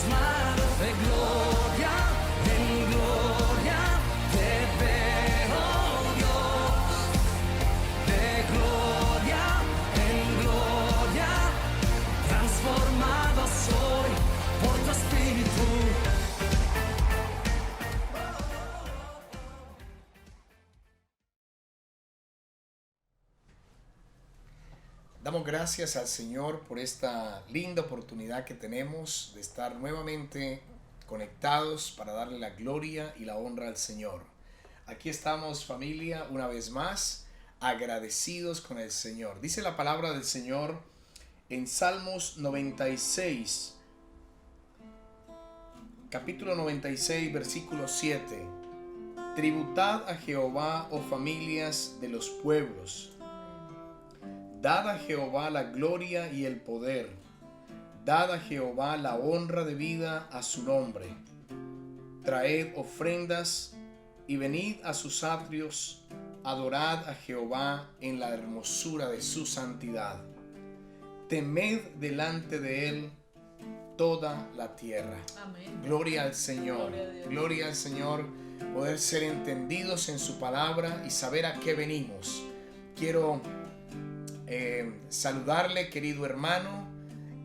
manos, de gloria en gloria te veo, Dios. De gloria en gloria, transformado soy por tu espíritu. Damos gracias al Señor por esta linda oportunidad que tenemos de estar nuevamente conectados para darle la gloria y la honra al Señor. Aquí estamos, familia, una vez más, agradecidos con el Señor. Dice la palabra del Señor en Salmos 96, capítulo 96, versículo 7. Tributad a Jehová, oh familias de los pueblos. Dad a Jehová la gloria y el poder. Dad a Jehová la honra debida a su nombre. Traed ofrendas y venid a sus atrios. Adorad a Jehová en la hermosura de su santidad. Temed delante de él toda la tierra. Amén. Gloria al Señor. Gloria al Señor. Poder ser entendidos en su palabra y saber a qué venimos. Quiero saludarle, querido hermano.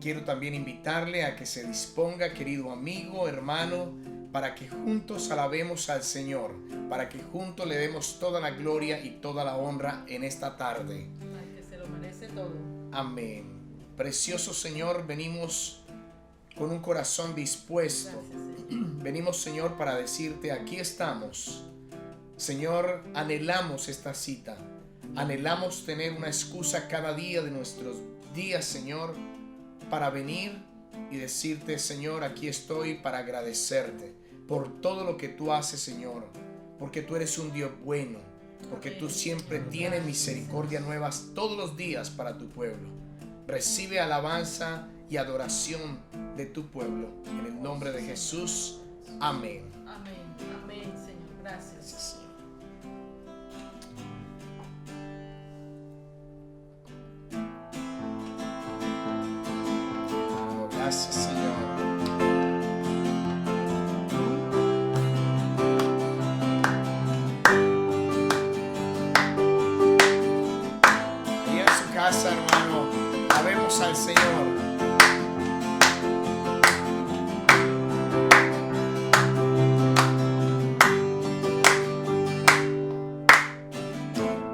Quiero también invitarle a que se disponga, querido amigo, hermano, para que juntos alabemos al Señor, para que juntos le demos toda la gloria y toda la honra en esta tarde. Al que se lo merece todo. Amén. Precioso Señor, venimos con un corazón dispuesto. Gracias, Señor. Venimos, Señor, para decirte, aquí estamos. Señor, anhelamos esta cita. Anhelamos tener una excusa cada día de nuestros días, Señor, para venir y decirte, Señor, aquí estoy para agradecerte por todo lo que tú haces, Señor, porque tú eres un Dios bueno, porque tú siempre tienes misericordia nuevas todos los días para tu pueblo. Recibe alabanza y adoración de tu pueblo. En el nombre de Jesús. Amén. Amén. Amén, Señor. Gracias. Gracias, Señor. Y en su casa, hermano, alabemos al Señor.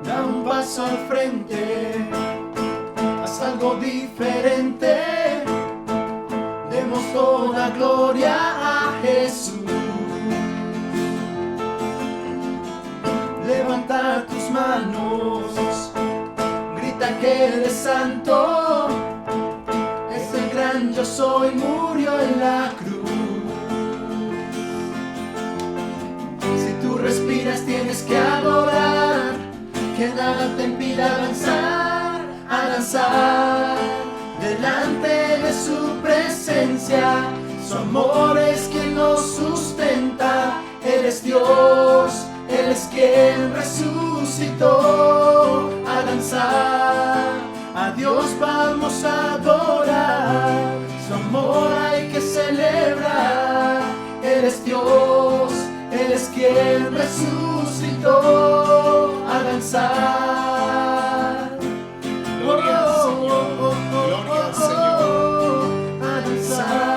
Da un paso al frente, haz algo diferente. Demos toda gloria a Jesús. Levanta tus manos, grita que Él es santo. Es el gran yo soy, murió en la cruz. Si tú respiras tienes que adorar, que nada te impida avanzar, a danzar delante de su presencia. Su amor es quien nos sustenta. Él es Dios, Él es quien resucitó. A danzar, a Dios vamos a adorar. Su amor hay que celebrar. Él es Dios, Él es quien resucitó. A danzar. Gloria al Señor. Gloria al Señor. A danzar.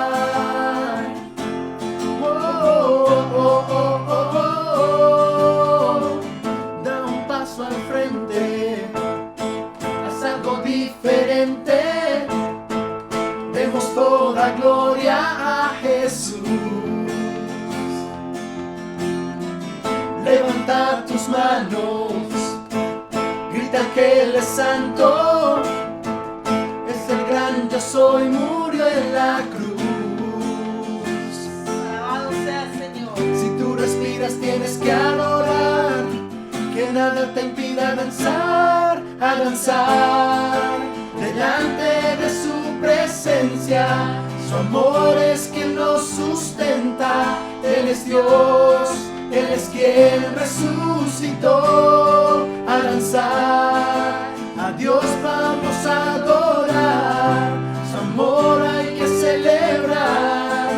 Da un paso al frente, haz algo diferente. Demos toda gloria a Jesús. Levanta tus manos, grita que Él es santo. Es el gran yo soy, murió en la cruz. Alabado sea el Señor. Si tú respiras tienes que adorar, que nada te impida danzar, a danzar delante de su presencia. Su amor es quien nos sustenta. Él es Dios, Él es quien resucitó. A danzar, a Dios vamos a adorar. Su amor hay que celebrar.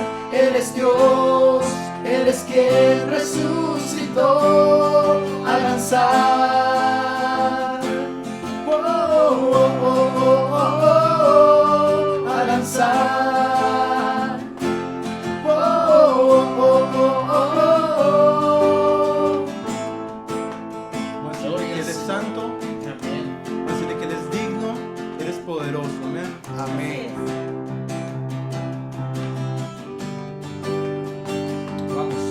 danzar. Oh, oh, oh, oh, oh, oh, a danzar. Oh, oh, oh, oh, oh, oh. Voy a decirle que eres santo, Amén. voy a decirle que eres digno, eres poderoso, amén. Amén. Vamos.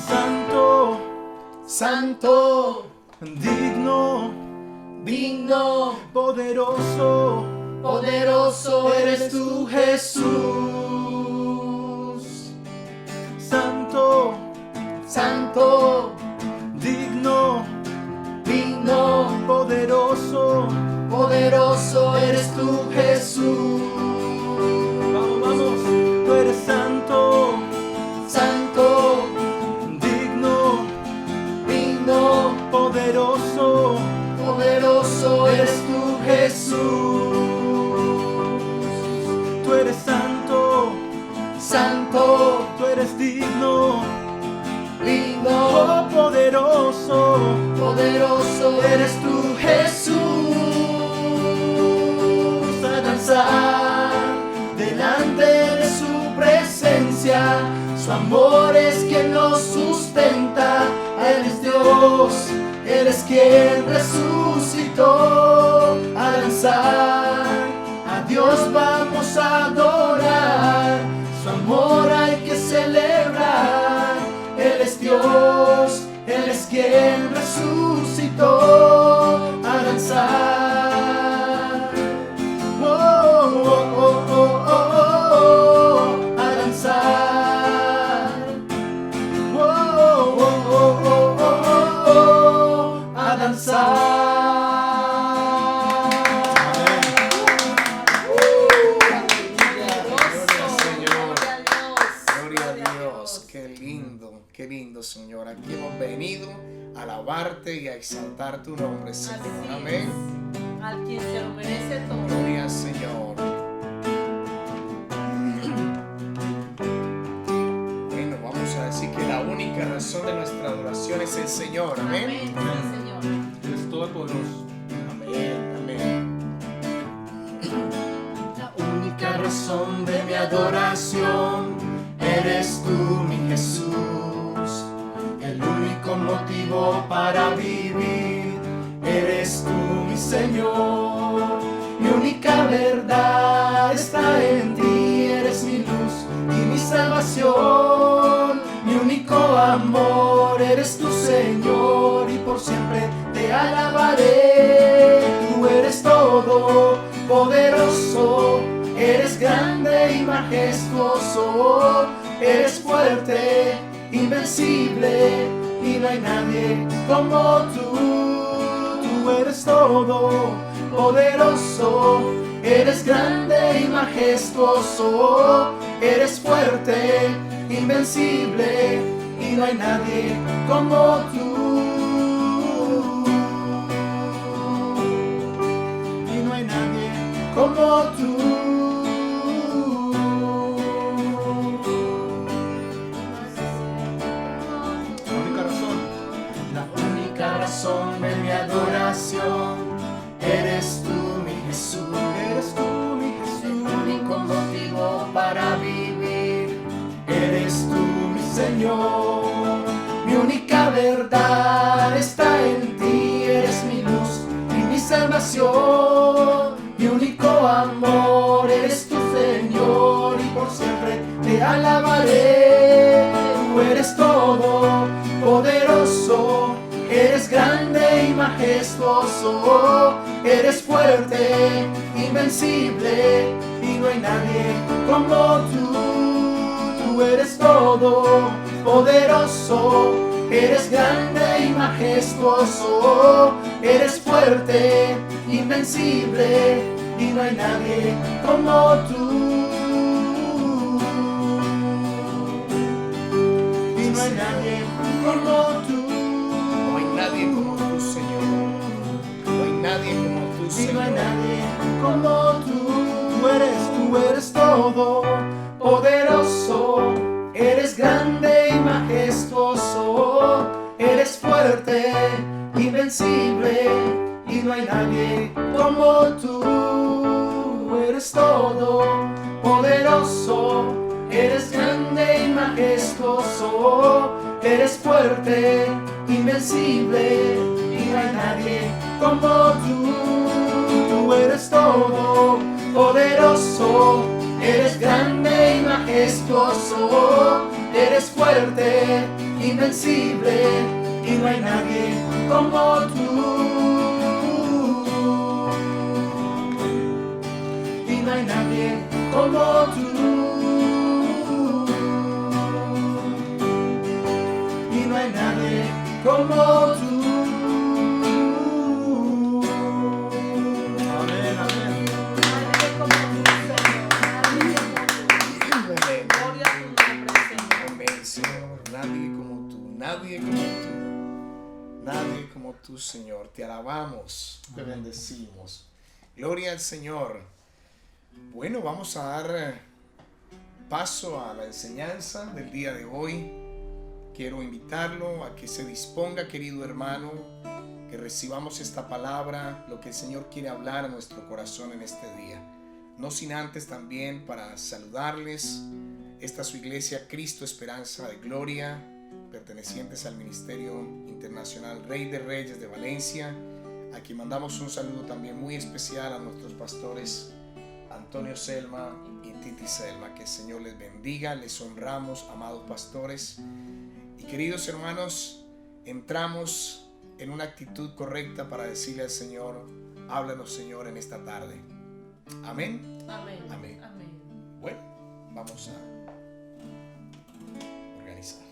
Santo, Santo, digno, digno, poderoso, poderoso eres tú, Jesús. santo, Santo, digno, digno, poderoso. poderoso eres tú, Jesús. Vamos, vamos, tú eres santo, Santo, digno, digno, poderoso. poderoso eres tú, Jesús. Tú eres santo, Santo, tú eres digno, digno, oh, poderoso. poderoso eres tú, Jesús. A danzar delante de su presencia, su amor es quien nos sustenta. Eres Dios, eres quien resucitó. A danzar, a Dios vamos a adorar, su amor hay que celebrar. Él es Dios, Él es quien resucitó. A danzar. Oh, oh, oh, oh, oh, oh, a danzar. Oh, oh, oh, oh, oh, oh, oh, a danzar. Gloria a Dios. Qué lindo, Señor. Aquí hemos venido a alabarte y a exaltar tu nombre, Señor. Así Amén. Al quien se lo merece todo. Gloria al Señor. Bueno, vamos a decir que la única razón de nuestra adoración es el Señor. Amén. Amén, sí, Señor. Eres todopoderoso. Amén. Amén. La única razón de mi adoración eres tú, mi Jesús. El único motivo para vivir eres tú, mi Señor. Mi única verdad está en ti, eres mi luz y mi salvación. Mi único amor eres tu Señor y por siempre te alabaré. Tú eres todo poderoso, eres grande y majestuoso, eres fuerte, invencible y no hay nadie como tú. Tú eres todo poderoso, eres grande y majestuoso, eres fuerte, invencible y no hay nadie como tú. Y no hay nadie como tú. La única razón, La única razón de mi adoración eres tú, mi Jesús. eres tú, mi Jesús. El único motivo para vivir eres tú, mi Señor. Mi única verdad está en ti, eres mi luz y mi salvación. Mi único amor eres tu Señor y por siempre te alabaré. Tú eres todo poderoso, eres grande y majestuoso, eres fuerte, invencible y no hay nadie como tú. Tú eres todo poderoso, eres grande y majestuoso, eres fuerte, invencible y no hay nadie como tú. Y no hay nadie como tú. No hay nadie como tú, Señor. No hay nadie como tú, Y Señor. no hay nadie como tú. Tú eres todo poderoso, eres grande y majestuoso, eres fuerte, invencible, y no hay nadie como tú. Eres todo poderoso, eres grande y majestuoso, eres fuerte, invencible, y no hay nadie como tú. Tú eres todo poderoso, eres grande y majestuoso, eres fuerte, invencible, y no hay nadie como tú. Y no hay nadie como tú. Y no hay nadie como tú. Amén, amén. Nadie como tú, Señor. Nadie como tú. Amén. Gloria a tu nombre, Señor. Amén, Señor. Nadie como tú, nadie como tú, nadie como tú, Señor. Te alabamos, te bendecimos. Gloria al Señor. Bueno, vamos a dar paso a la enseñanza del día de hoy. Quiero invitarlo a que se disponga, querido hermano, que recibamos esta palabra, lo que el Señor quiere hablar a nuestro corazón en este día. No sin antes también para saludarles. Esta es su iglesia Cristo Esperanza de Gloria, pertenecientes al Ministerio Internacional Rey de Reyes de Valencia. Aquí mandamos un saludo también muy especial a nuestros pastores Antonio Selma y Titi Selma. Que el Señor les bendiga, les honramos, amados pastores. Y queridos hermanos, entramos en una actitud correcta para decirle al Señor: háblanos, Señor, en esta tarde. Amén. Amén. Amén. Amén. Bueno, vamos a organizar.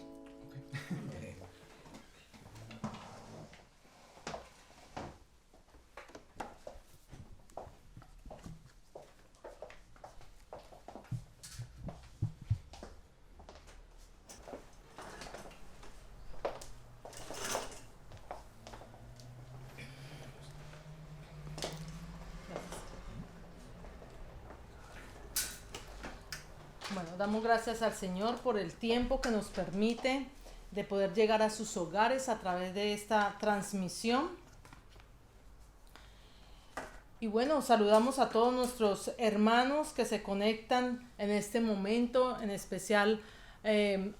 Bueno, damos gracias al Señor por el tiempo que nos permite de poder llegar a sus hogares a través de esta transmisión. Y bueno, saludamos a todos nuestros hermanos que se conectan en este momento, en especial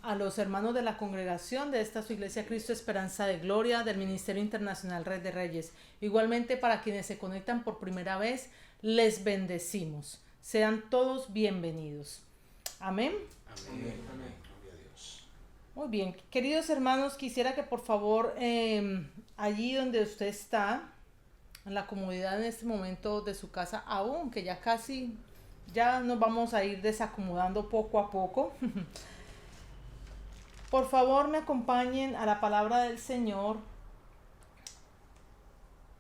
a los hermanos de la congregación de esta su iglesia Cristo Esperanza de Gloria, del Ministerio Internacional Rey de Reyes. Igualmente, para quienes se conectan por primera vez, les bendecimos. Sean todos bienvenidos. Amén. Amén. Amén. Gloria a Dios. Muy bien, queridos hermanos, quisiera que por favor allí donde usted está, en la comodidad en este momento de su casa, aunque ya casi, ya nos vamos a ir desacomodando poco a poco. Por favor me acompañen a la palabra del Señor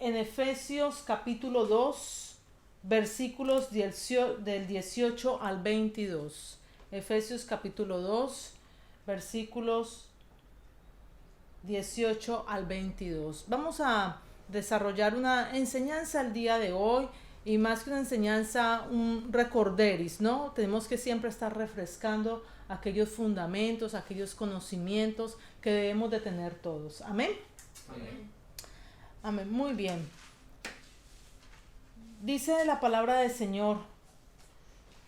en Efesios capítulo 2, versículos del 18 al 22. Efesios capítulo 2, versículos 18 al 22. Vamos a desarrollar una enseñanza el día de hoy, y más que una enseñanza, un recorderis, ¿no? Tenemos que siempre estar refrescando aquellos fundamentos, aquellos conocimientos que debemos de tener todos. Amén. Amén. Amén. Muy bien. Dice la palabra del Señor: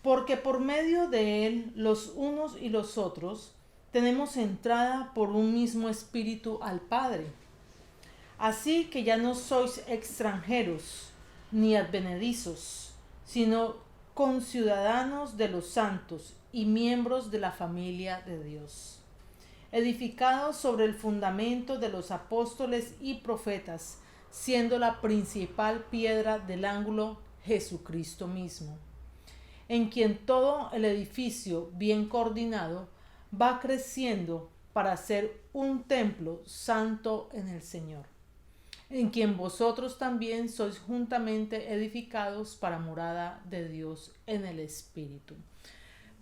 porque por medio de Él, los unos y los otros, tenemos entrada por un mismo espíritu al Padre. Así que ya no sois extranjeros ni advenedizos, sino conciudadanos de los santos y miembros de la familia de Dios, edificados sobre el fundamento de los apóstoles y profetas, siendo la principal piedra del ángulo Jesucristo mismo, en quien todo el edificio bien coordinado va creciendo para ser un templo santo en el Señor, en quien vosotros también sois juntamente edificados para morada de Dios en el Espíritu.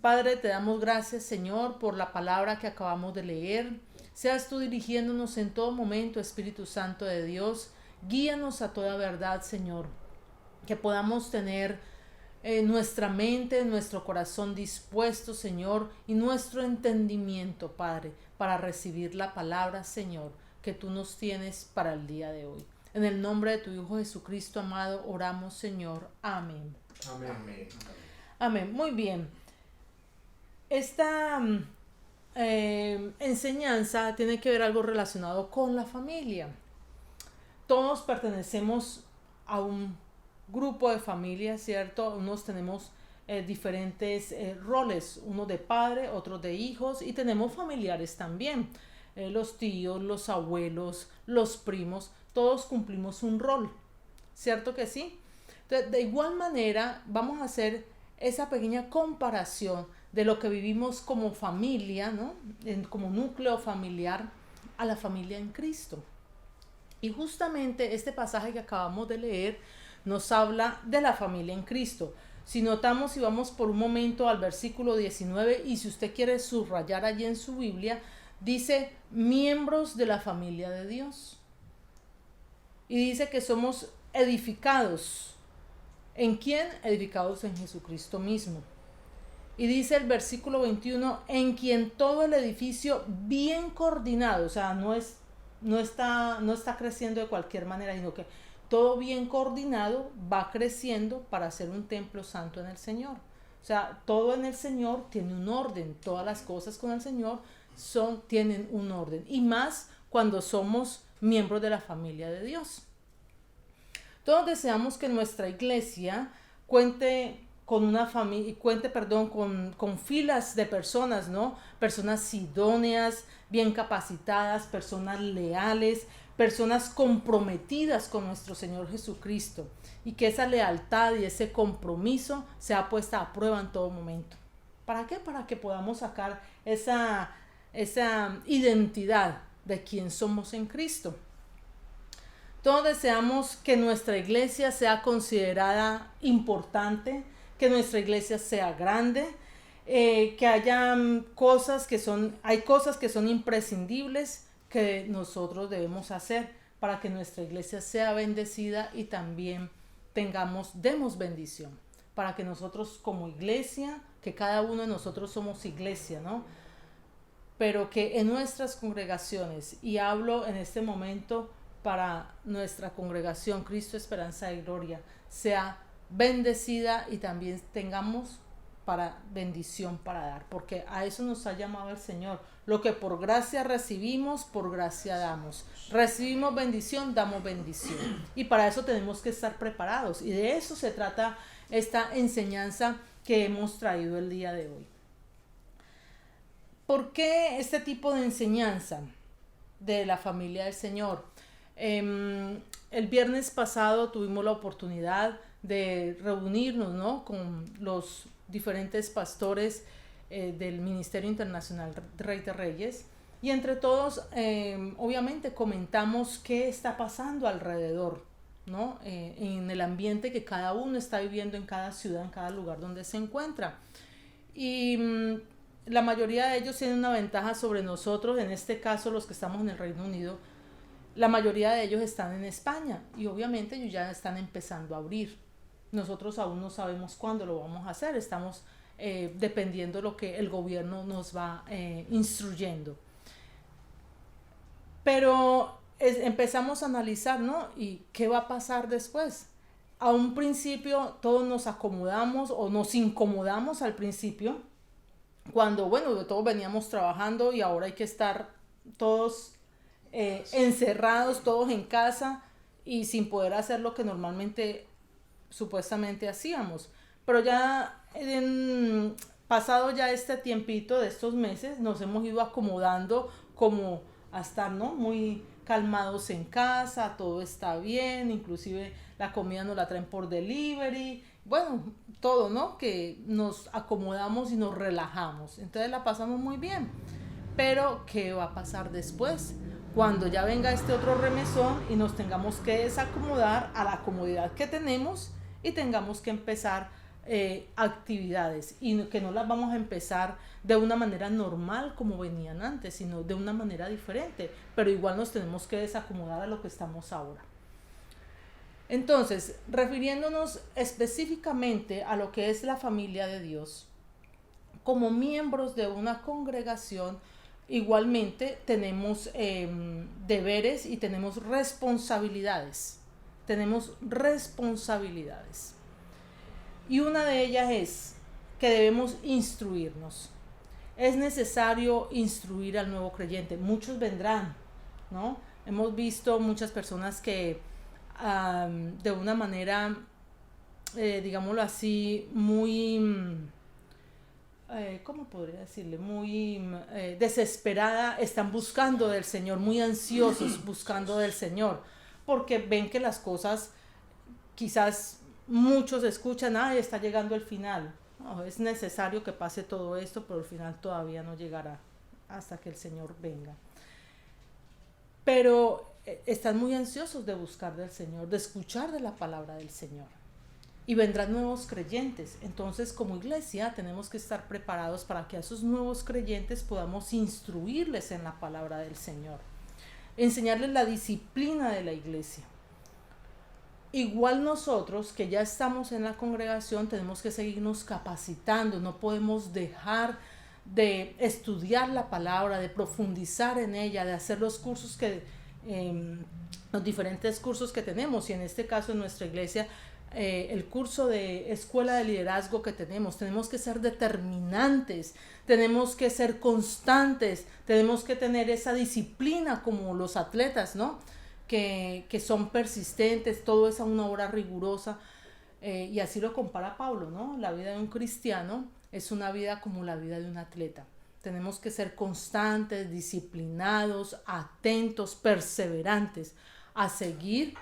Padre, te damos gracias, Señor, por la palabra que acabamos de leer. Seas tú dirigiéndonos en todo momento, Espíritu Santo de Dios. Guíanos a toda verdad, Señor, que podamos tener nuestra mente, nuestro corazón dispuesto, Señor, y nuestro entendimiento, Padre, para recibir la palabra, Señor, que tú nos tienes para el día de hoy. En el nombre de tu Hijo Jesucristo amado, oramos, Señor. Amén. Amén. Amén. Muy bien. Esta enseñanza tiene que ver algo relacionado con la familia. Todos pertenecemos a un grupo de familia, ¿cierto? Unos tenemos diferentes roles, uno de padre, otro de hijos, y tenemos familiares también. Los tíos, los abuelos, los primos, todos cumplimos un rol, ¿cierto que sí? Entonces, de igual manera, vamos a hacer esa pequeña comparación de lo que vivimos como familia, ¿no? Como núcleo familiar, a la familia en Cristo. Y justamente este pasaje que acabamos de leer nos habla de la familia en Cristo. Si notamos y vamos por un momento al versículo 19, y si usted quiere subrayar allí en su Biblia, dice miembros de la familia de Dios. Y dice que somos edificados. ¿En quién? Edificados en Jesucristo mismo. Y dice el versículo 21, en quien todo el edificio bien coordinado, o sea, no está creciendo de cualquier manera, sino que todo bien coordinado va creciendo para ser un templo santo en el Señor. O sea, todo en el Señor tiene un orden, todas las cosas con el Señor tienen un orden, y más cuando somos miembros de la familia de Dios. Todos deseamos que nuestra iglesia cuente con una familia, con filas de personas, ¿no? Personas idóneas, bien capacitadas, personas leales, personas comprometidas con nuestro Señor Jesucristo, y que esa lealtad y ese compromiso sea puesta a prueba en todo momento. ¿Para qué? Para que podamos sacar esa identidad de quién somos en Cristo. Todos deseamos que nuestra iglesia sea considerada importante, que nuestra iglesia sea grande, que hay cosas que son imprescindibles que nosotros debemos hacer para que nuestra iglesia sea bendecida, y también demos bendición, para que nosotros como iglesia, que cada uno de nosotros somos iglesia, ¿no? Pero que en nuestras congregaciones, y hablo en este momento para nuestra congregación Cristo Esperanza y Gloria, sea bendecida, y también tengamos para bendición para dar, porque a eso nos ha llamado el Señor. Lo que por gracia recibimos, por gracia damos. Recibimos bendición, damos bendición, y para eso tenemos que estar preparados, y de eso se trata esta enseñanza que hemos traído el día de hoy. ¿Por qué este tipo de enseñanza de la familia del Señor? El viernes pasado tuvimos la oportunidad de reunirnos, ¿no?, con los diferentes pastores del Ministerio Internacional Rey de Reyes, y entre todos obviamente comentamos qué está pasando alrededor, ¿no? En el ambiente que cada uno está viviendo en cada ciudad, en cada lugar donde se encuentra. Y la mayoría de ellos tienen una ventaja sobre nosotros. En este caso, los que estamos en el Reino Unido, la mayoría de ellos están en España, y obviamente ellos ya están empezando a abrir. Nosotros aún no sabemos cuándo lo vamos a hacer, estamos dependiendo de lo que el gobierno nos va instruyendo. Pero empezamos a analizar, ¿no? ¿Y qué va a pasar después? A un principio todos nos acomodamos o nos incomodamos al principio, cuando, bueno, todos veníamos trabajando y ahora hay que estar todos encerrados, todos en casa y sin poder hacer lo que normalmente supuestamente hacíamos. Pero ya pasado ya este tiempito de estos meses, nos hemos ido acomodando como a estar, ¿no?, muy calmados en casa, todo está bien, inclusive la comida nos la traen por delivery, bueno, todo, ¿no?, que nos acomodamos y nos relajamos, entonces la pasamos muy bien. Pero ¿qué va a pasar después? Cuando ya venga este otro remesón y nos tengamos que desacomodar a la comodidad que tenemos y tengamos que empezar actividades, y que no las vamos a empezar de una manera normal como venían antes, sino de una manera diferente, pero igual nos tenemos que desacomodar a lo que estamos ahora. Entonces, refiriéndonos específicamente a lo que es la familia de Dios, como miembros de una congregación, igualmente tenemos deberes y tenemos responsabilidades. Tenemos responsabilidades. Y una de ellas es que debemos instruirnos. Es necesario instruir al nuevo creyente. Muchos vendrán, ¿no? Hemos visto muchas personas que de una manera, digámoslo así, muy, ¿cómo podría decirle? Muy desesperada, están buscando del Señor, muy ansiosos buscando del Señor, porque ven que las cosas, quizás muchos escuchan, está llegando el final. No, es necesario que pase todo esto, pero el final todavía no llegará hasta que el Señor venga. Pero están muy ansiosos de buscar del Señor, de escuchar de la palabra del Señor. Y vendrán nuevos creyentes. Entonces, como iglesia, tenemos que estar preparados para que a esos nuevos creyentes podamos instruirles en la palabra del Señor. Enseñarles la disciplina de la iglesia. Igual nosotros que ya estamos en la congregación tenemos que seguirnos capacitando, no podemos dejar de estudiar la palabra, de profundizar en ella, de hacer los cursos los diferentes cursos que tenemos, y en este caso en nuestra iglesia el curso de escuela de liderazgo que tenemos que ser determinantes, tenemos que ser constantes, tenemos que tener esa disciplina como los atletas, ¿no? Que son persistentes, todo es a una hora rigurosa, y así lo compara Pablo, ¿no? La vida de un cristiano es una vida como la vida de un atleta. Tenemos que ser constantes, disciplinados, atentos, perseverantes, a seguir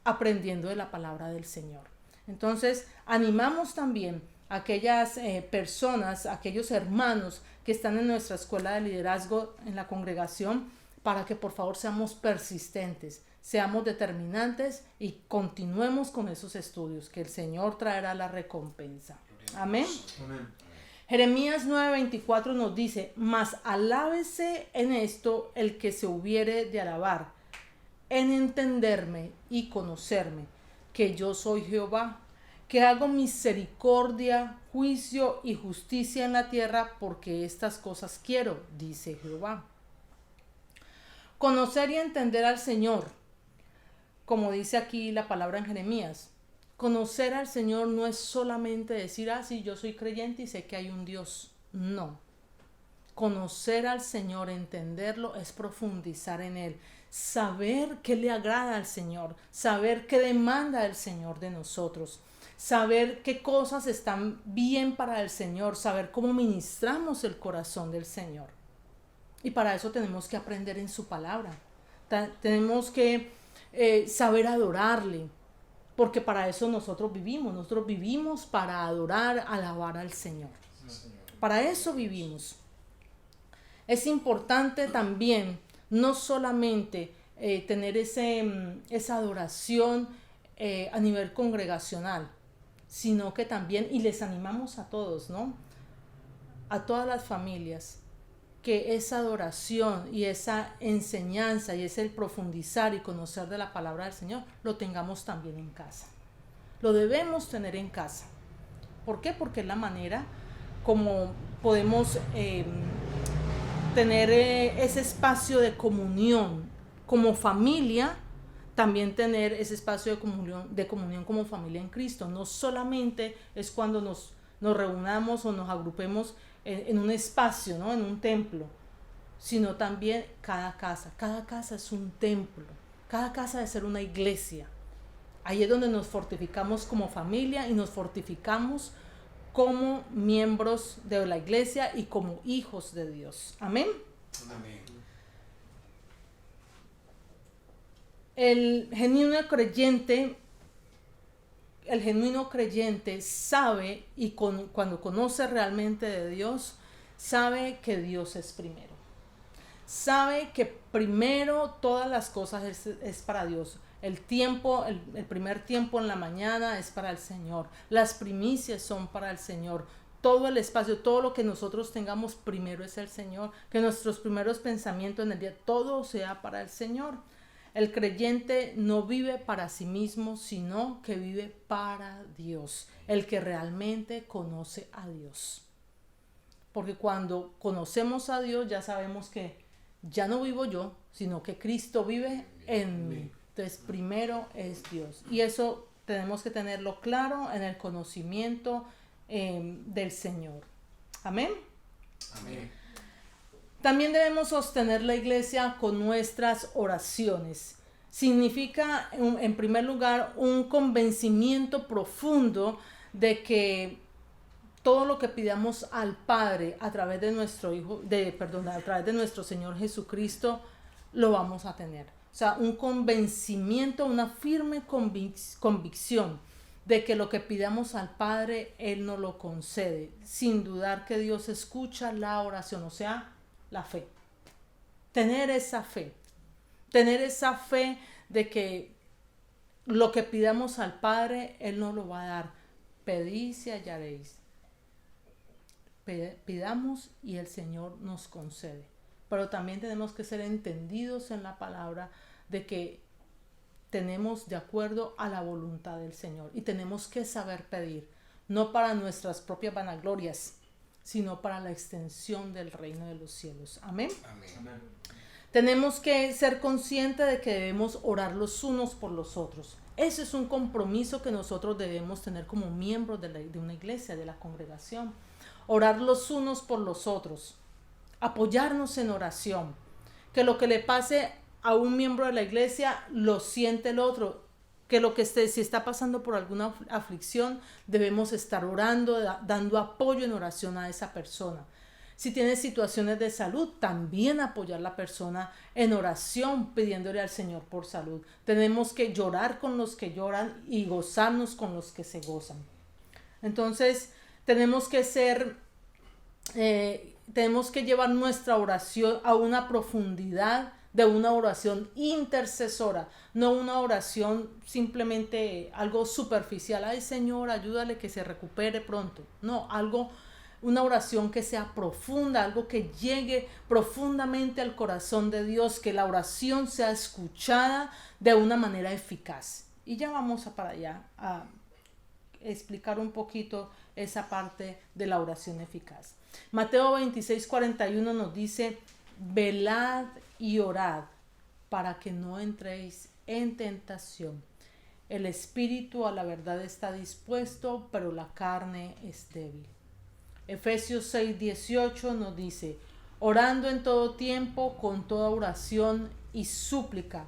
aprendiendo de la palabra del Señor. Entonces, animamos también a aquellas personas, a aquellos hermanos que están en nuestra escuela de liderazgo en la congregación, para que por favor seamos persistentes, seamos determinantes y continuemos con esos estudios, que el Señor traerá la recompensa. Amén. Amén. Jeremías 9:24 nos dice: mas alábese en esto el que se hubiere de alabar, en entenderme y conocerme, que yo soy Jehová, que hago misericordia, juicio y justicia en la tierra, porque estas cosas quiero, dice Jehová. Conocer y entender al Señor, como dice aquí la palabra en Jeremías. Conocer al Señor no es solamente decir, sí, yo soy creyente y sé que hay un Dios. No. Conocer al Señor, entenderlo, es profundizar en Él. Saber qué le agrada al Señor, saber qué demanda el Señor de nosotros, saber qué cosas están bien para el Señor, saber cómo ministramos el corazón del Señor. Y para eso tenemos que aprender en su palabra. Tenemos que saber adorarle, porque para eso nosotros vivimos para adorar, alabar al Señor. Para eso vivimos. Es importante también no solamente tener esa adoración a nivel congregacional, sino que también, y les animamos a todos, ¿no? A todas las familias, que esa adoración y esa enseñanza y ese el profundizar y conocer de la palabra del Señor lo tengamos también en casa. Lo debemos tener en casa. ¿Por qué? Porque es la manera como podemos tener ese espacio de comunión como familia, también tener ese espacio de comunión como familia en Cristo. No solamente es cuando nos reunamos o nos agrupemos en un espacio, ¿no? En un templo, sino también cada casa es un templo, cada casa debe ser una iglesia. Ahí es donde nos fortificamos como familia y nos fortificamos como miembros de la iglesia y como hijos de Dios. Amén. Amén. El genuino creyente sabe, y cuando conoce realmente de Dios, sabe que Dios es primero. Sabe que primero todas las cosas es para Dios. El primer tiempo en la mañana es para el Señor. Las primicias son para el Señor. Todo el espacio, todo lo que nosotros tengamos primero es el Señor. Que nuestros primeros pensamientos en el día, todo sea para el Señor. El creyente no vive para sí mismo, sino que vive para Dios, el que realmente conoce a Dios. porque cuando conocemos a Dios ya sabemos que ya no vivo yo, sino que Cristo vive en mí. Entonces primero es Dios, y eso tenemos que tenerlo claro en el conocimiento del Señor. Amén. Amén. También debemos sostener la iglesia con nuestras oraciones. Significa, en primer lugar, un convencimiento profundo de que todo lo que pidamos al Padre a través de nuestro a través de nuestro Señor Jesucristo, lo vamos a tener. O sea, un convencimiento, una firme convicción de que lo que pidamos al Padre, Él nos lo concede, sin dudar que Dios escucha la oración, o sea, la fe. Tener esa fe de que lo que pidamos al Padre, Él nos lo va a dar. Pedid y hallaréis. Pidamos y el Señor nos concede. Pero también tenemos que ser entendidos en la palabra de que tenemos de acuerdo a la voluntad del Señor, y tenemos que saber pedir, no para nuestras propias vanaglorias, sino para la extensión del reino de los cielos. Amén. Amén. Tenemos que ser conscientes de que debemos orar los unos por los otros. Ese es un compromiso que nosotros debemos tener como miembros de una iglesia, de la congregación. Orar los unos por los otros. Apoyarnos en oración. Que lo que le pase a un miembro de la iglesia lo siente el otro. Que si está pasando por alguna aflicción, debemos estar orando, dando apoyo en oración a esa persona. Si tiene situaciones de salud, también apoyar a la persona en oración, pidiéndole al Señor por salud. Tenemos que llorar con los que lloran y gozarnos con los que se gozan. Entonces, tenemos que llevar nuestra oración a una profundidad de una oración intercesora, no una oración simplemente algo superficial. Ay, Señor, ayúdale que se recupere pronto. No, una oración que sea profunda, algo que llegue profundamente al corazón de Dios, que la oración sea escuchada de una manera eficaz. Y ya vamos para allá a explicar un poquito esa parte de la oración eficaz. Mateo 26:41 nos dice: velad y orad para que no entréis en tentación. El espíritu a la verdad está dispuesto, pero la carne es débil. Efesios 6:18 nos dice: orando en todo tiempo con toda oración y súplica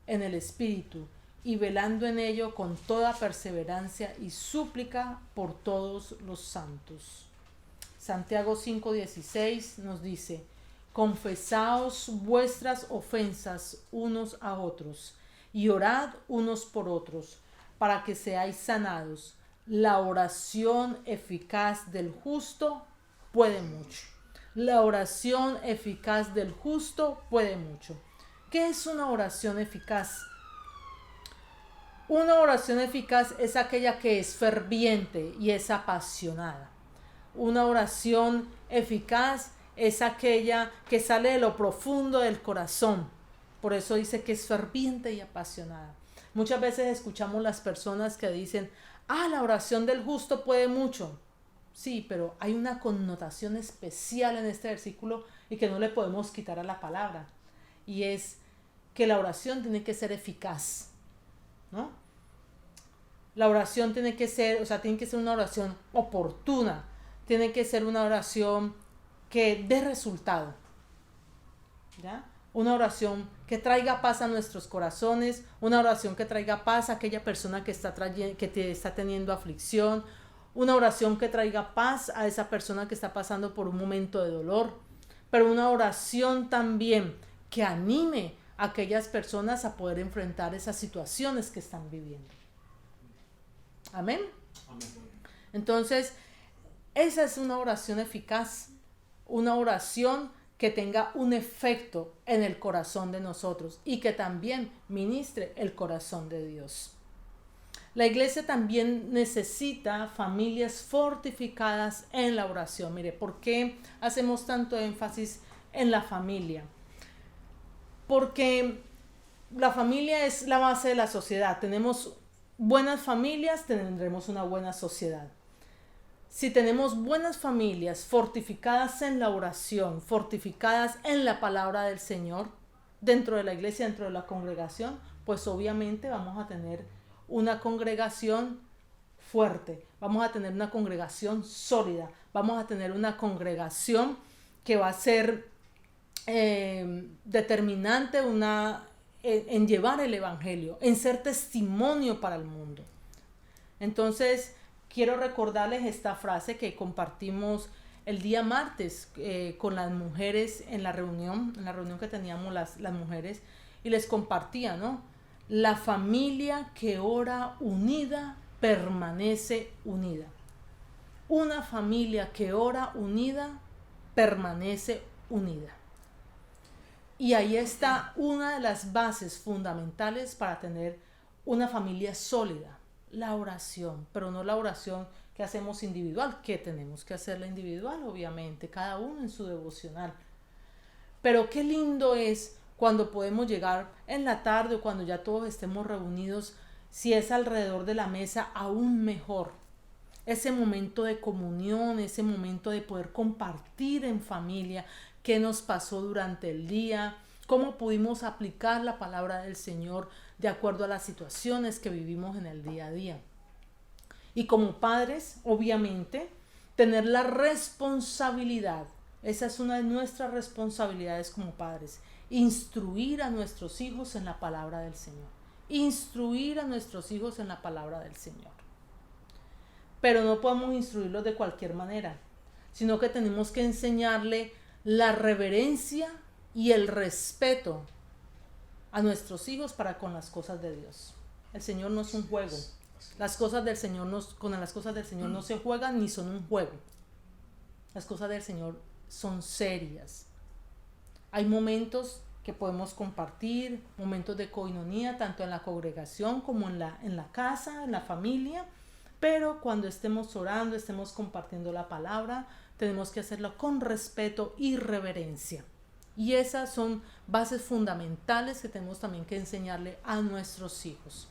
en el espíritu, y velando en ello con toda perseverancia y súplica por todos los santos. Santiago 5:16 nos dice: confesaos vuestras ofensas unos a otros y orad unos por otros para que seáis sanados. La oración eficaz del justo puede mucho. La oración eficaz del justo puede mucho. ¿Qué es una oración eficaz? Una oración eficaz es aquella que es ferviente y es apasionada. Una oración eficaz es aquella que sale de lo profundo del corazón. Por eso dice que es ferviente y apasionada. Muchas veces escuchamos las personas que dicen: la oración del justo puede mucho. Sí, pero hay una connotación especial en este versículo y que no le podemos quitar a la palabra. Y es que la oración tiene que ser eficaz, ¿no? La oración tiene que ser una oración oportuna. Tiene que ser una oración que dé resultado, ¿ya? Una oración que traiga paz a nuestros corazones, una oración que traiga paz a aquella persona que está teniendo aflicción, una oración que traiga paz a esa persona que está pasando por un momento de dolor, pero una oración también que anime a aquellas personas a poder enfrentar esas situaciones que están viviendo. Amén. Entonces, esa es una oración eficaz, una oración que tenga un efecto en el corazón de nosotros y que también ministre el corazón de Dios. La iglesia también necesita familias fortificadas en la oración. Mire, ¿por qué hacemos tanto énfasis en la familia? Porque la familia es la base de la sociedad. Tenemos buenas familias, tendremos una buena sociedad. si tenemos buenas familias fortificadas en la oración, fortificadas en la palabra del Señor, dentro de la iglesia, dentro de la congregación, pues obviamente vamos a tener una congregación fuerte, vamos a tener una congregación sólida, vamos a tener una congregación que va a ser determinante en llevar el evangelio, en ser testimonio para el mundo. Entonces, quiero recordarles esta frase que compartimos el día martes con las mujeres en la reunión que teníamos las mujeres, y les compartía, ¿no? La familia que ora unida permanece unida. Una familia que ora unida permanece unida. Y ahí está una de las bases fundamentales para tener una familia sólida, la oración, pero no la oración que hacemos individual, que tenemos que hacerla individual, obviamente, cada uno en su devocional. Pero qué lindo es cuando podemos llegar en la tarde o cuando ya todos estemos reunidos, si es alrededor de la mesa, aún mejor. Ese momento de comunión, ese momento de poder compartir en familia qué nos pasó durante el día, cómo pudimos aplicar la palabra del Señor de acuerdo a las situaciones que vivimos en el día a día. Y como padres, obviamente, tener la responsabilidad, esa es una de nuestras responsabilidades como padres, instruir a nuestros hijos en la palabra del Señor. Instruir a nuestros hijos en la palabra del Señor. Pero no podemos instruirlos de cualquier manera, sino que tenemos que enseñarle la reverencia y el respeto a nuestros hijos para con las cosas de Dios. El Señor no es un juego. Las cosas del Señor con las cosas del Señor no se juegan ni son un juego. Las cosas del Señor son serias. Hay momentos que podemos compartir, momentos de coinonía, tanto en la congregación como en la casa, en la familia, pero cuando estemos orando, estemos compartiendo la palabra, tenemos que hacerlo con respeto y reverencia. Y esas son bases fundamentales que tenemos también que enseñarle a nuestros hijos.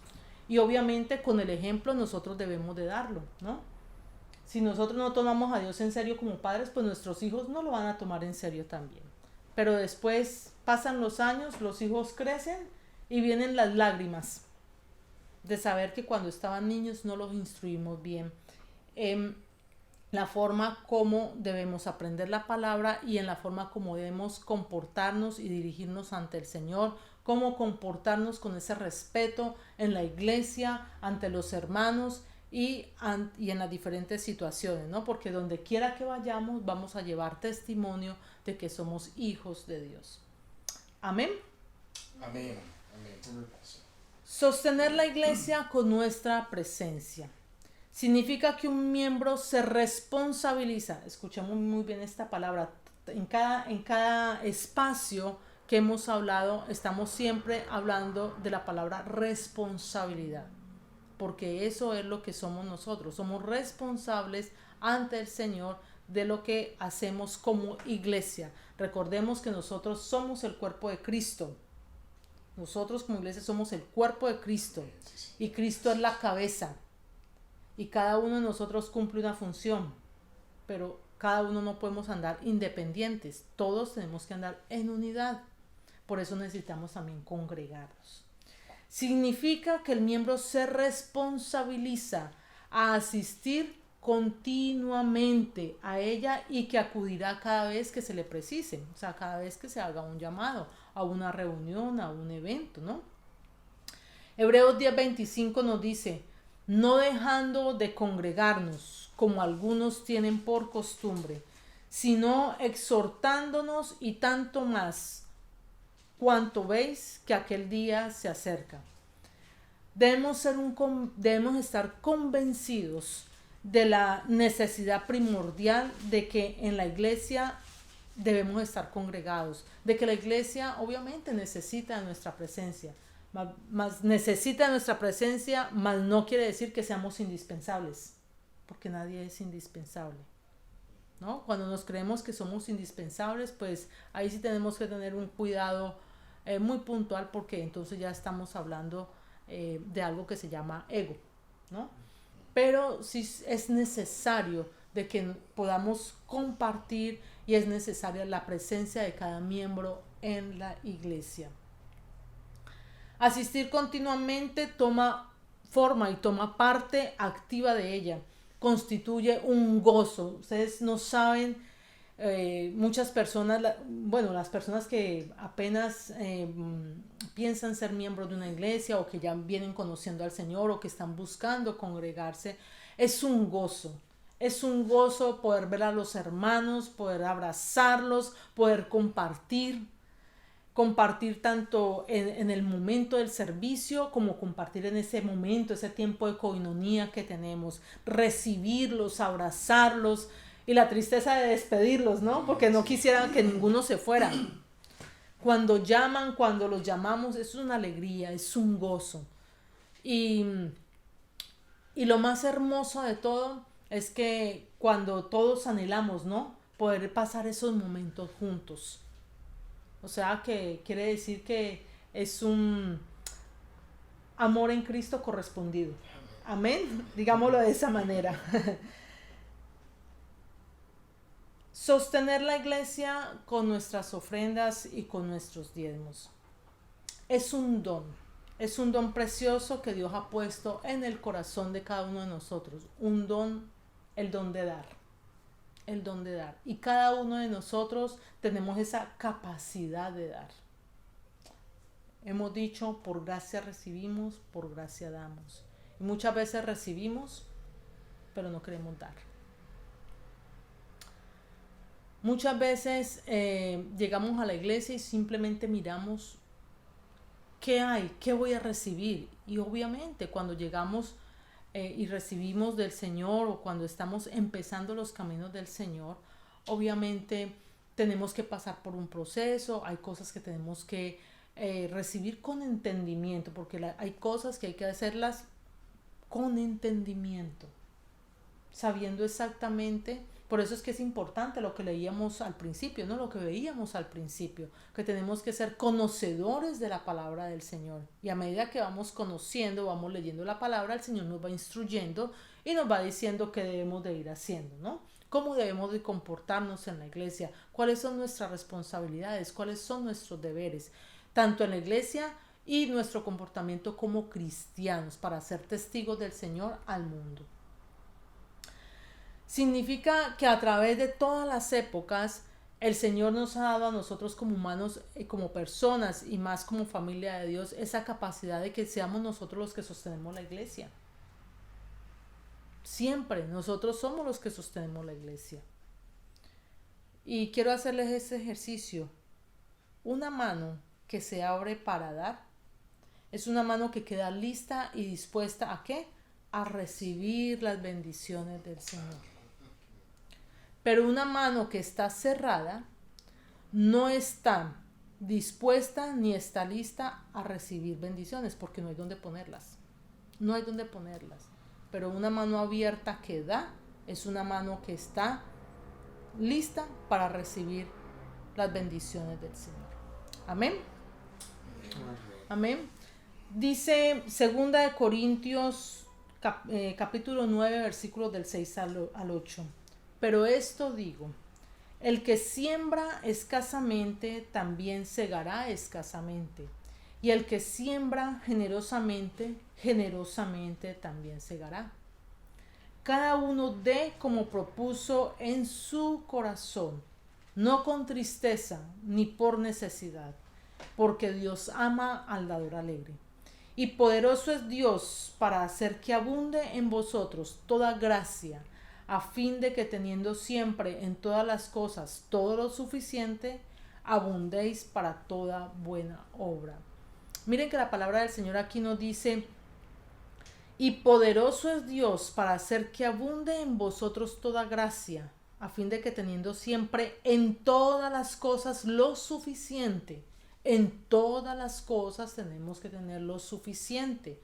Y obviamente con el ejemplo nosotros debemos de darlo, ¿no? Si nosotros no tomamos a Dios en serio como padres, pues nuestros hijos no lo van a tomar en serio también. Pero después pasan los años, los hijos crecen y vienen las lágrimas de saber que cuando estaban niños no los instruimos bien en la forma como debemos aprender la palabra y en la forma como debemos comportarnos y dirigirnos ante el Señor, cómo comportarnos con ese respeto en la iglesia, ante los hermanos y en las diferentes situaciones, ¿no? Porque donde quiera que vayamos vamos a llevar testimonio de que somos hijos de Dios. Amén. Amén. Amén. Sostener la iglesia con nuestra presencia. Significa que un miembro se responsabiliza, escuchamos muy bien esta palabra, en cada espacio que hemos hablado, estamos siempre hablando de la palabra responsabilidad, porque eso es lo que somos nosotros, somos responsables ante el Señor de lo que hacemos como iglesia. Recordemos que nosotros somos el cuerpo de Cristo. Nosotros como iglesia somos el cuerpo de Cristo y Cristo es la cabeza y cada uno de nosotros cumple una función, pero cada uno no podemos andar independientes, todos tenemos que andar en unidad, por eso necesitamos también congregarnos. Significa que el miembro se responsabiliza a asistir continuamente a ella y que acudirá cada vez que se le precise, o sea, cada vez que se haga un llamado a una reunión, a un evento, ¿no? Hebreos 10:25 nos dice, no dejando de congregarnos, como algunos tienen por costumbre, sino exhortándonos y tanto más, cuanto veis que aquel día se acerca. Debemos estar convencidos de la necesidad primordial de que en la iglesia debemos estar congregados, de que la iglesia obviamente necesita nuestra presencia, más necesita nuestra presencia, más no quiere decir que seamos indispensables, porque nadie es indispensable, ¿no? Cuando nos creemos que somos indispensables, pues ahí sí tenemos que tener un cuidado muy puntual, porque entonces ya estamos hablando de algo que se llama ego, ¿no? Pero sí es necesario de que podamos compartir y es necesaria la presencia de cada miembro en la iglesia. Asistir continuamente toma forma y toma parte activa de ella. Constituye un gozo. Ustedes no saben, muchas personas, las personas que apenas piensan ser miembros de una iglesia o que ya vienen conociendo al Señor o que están buscando congregarse, es un gozo. Es un gozo poder ver a los hermanos, poder abrazarlos, poder compartir tanto en el momento del servicio como compartir en ese momento, ese tiempo de coinonía que tenemos, recibirlos, abrazarlos y la tristeza de despedirlos, ¿no? Porque no quisieran que ninguno se fuera. Cuando llaman, cuando los llamamos, es una alegría, es un gozo. Y lo más hermoso de todo es que cuando todos anhelamos, ¿no? Poder pasar esos momentos juntos. O sea, que quiere decir que es un amor en Cristo correspondido. Amén. Digámoslo de esa manera. Sostener la iglesia con nuestras ofrendas y con nuestros diezmos. Es un don. Es un don precioso que Dios ha puesto en el corazón de cada uno de nosotros. Un don, el don de dar. El don de dar. Y cada uno de nosotros tenemos esa capacidad de dar. Hemos dicho, por gracia recibimos, por gracia damos. Y muchas veces recibimos, pero no queremos dar. Muchas veces llegamos a la iglesia y simplemente miramos qué hay, qué voy a recibir. Y obviamente cuando llegamos y recibimos del Señor o cuando estamos empezando los caminos del Señor, obviamente tenemos que pasar por un proceso, hay cosas que tenemos que recibir con entendimiento, porque hay cosas que hay que hacerlas con entendimiento, sabiendo exactamente. Por eso es que es importante lo que leíamos al principio, ¿no? Lo que veíamos al principio, que tenemos que ser conocedores de la palabra del Señor. Y a medida que vamos conociendo, vamos leyendo la palabra, el Señor nos va instruyendo y nos va diciendo qué debemos de ir haciendo, ¿no? Cómo debemos de comportarnos en la iglesia, cuáles son nuestras responsabilidades, cuáles son nuestros deberes, tanto en la iglesia y nuestro comportamiento como cristianos, para ser testigos del Señor al mundo. Significa que a través de todas las épocas el Señor nos ha dado a nosotros como humanos, como personas y más como familia de Dios, esa capacidad de que seamos nosotros los que sostenemos la iglesia. Siempre nosotros somos los que sostenemos la iglesia. Y quiero hacerles este ejercicio. Una mano que se abre para dar es una mano que queda lista y dispuesta ¿a qué? A recibir las bendiciones del Señor. Pero una mano que está cerrada no está dispuesta ni está lista a recibir bendiciones porque no hay dónde ponerlas. No hay dónde ponerlas. Pero una mano abierta que da es una mano que está lista para recibir las bendiciones del Señor. Amén. Amén. Dice 2 Corintios capítulo 9 versículos del 6 al 8. Pero esto digo, el que siembra escasamente también segará escasamente, y el que siembra generosamente, generosamente también segará. Cada uno dé como propuso en su corazón, no con tristeza ni por necesidad, porque Dios ama al dador alegre. Y poderoso es Dios para hacer que abunde en vosotros toda gracia, a fin de que teniendo siempre en todas las cosas todo lo suficiente, abundéis para toda buena obra. Miren que la palabra del Señor aquí nos dice, y poderoso es Dios para hacer que abunde en vosotros toda gracia, a fin de que teniendo siempre en todas las cosas lo suficiente. En todas las cosas tenemos que tener lo suficiente.